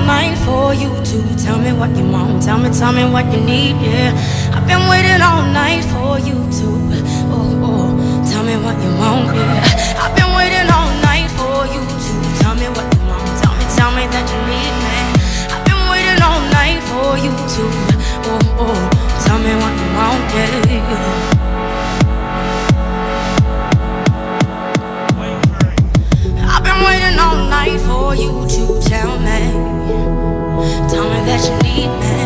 night for you to tell me what you want. Tell me what you need, yeah. I've been waiting all night for you to, tell me what you want, yeah. I've been waiting all night for you to tell me what you want. Tell me that you need me. I've been waiting all night for you to, tell me what you want, yeah. Waiting all night for you to tell me that you need me,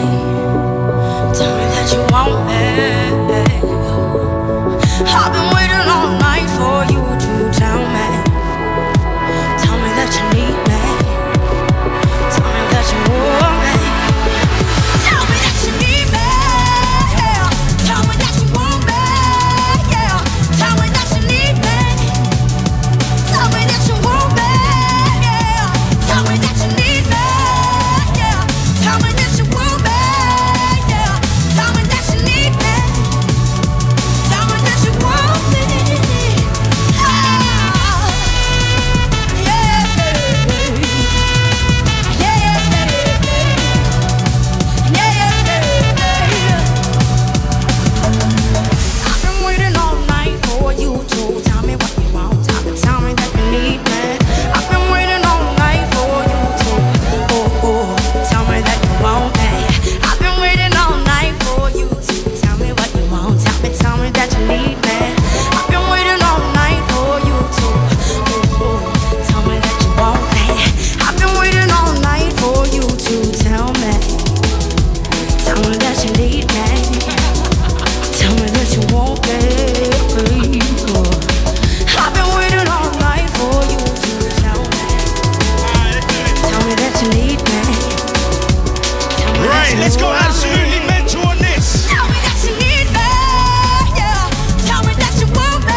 tell me that you want me. I've been waiting all night for you to tell me that you need me, tell me that you want me. Tell me that you need me, yeah. Tell me that you want me, yeah. Tell me that you need me, tell me that you want me. Tell me that you need me, yeah. Tell me that you want me, yeah. Tell me that you need me. Tell me that you want me. I've been waiting all night for you to tell me what you want. Tell me that you need me. I've been waiting all night for you to, tell me that you want me. I've been waiting all night for you to tell me what you want. Tell me that you need me. I've been waiting all night for you to, tell me that you want me. I've been waiting all night for you to tell me that you need me. Tell me that you want me. I've been waiting all night for you to tell me that you need me. Right, let's go absolutely mental on this. Tell me that you need me, yeah. Tell me that you want me,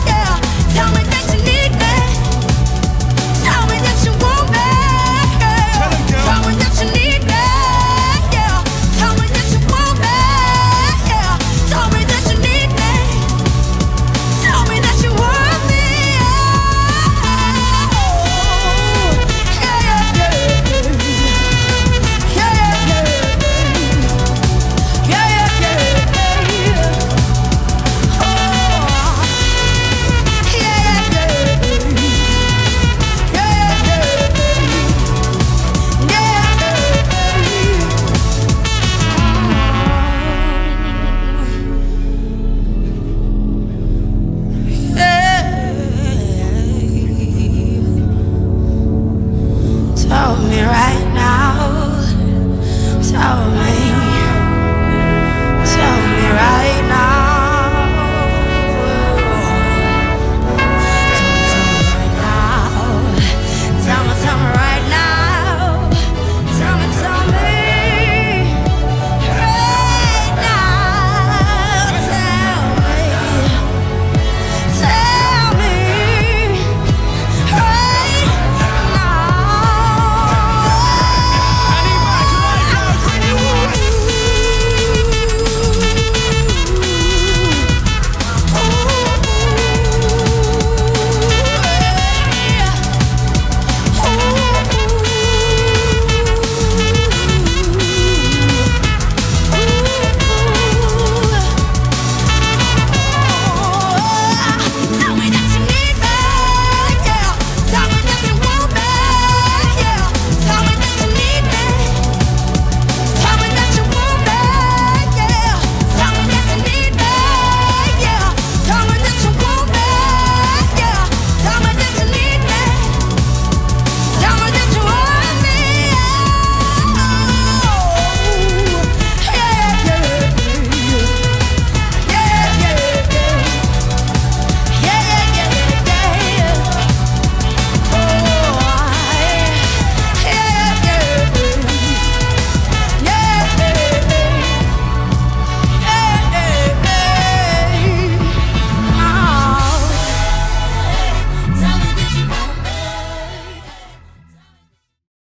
yeah. Tell me that you need me. Tell me that you want me, yeah. Tell me that you need me, yeah. Tell me that you want me, yeah. Tell me that you need me. Tell me that you want me, Tell me right now, tell me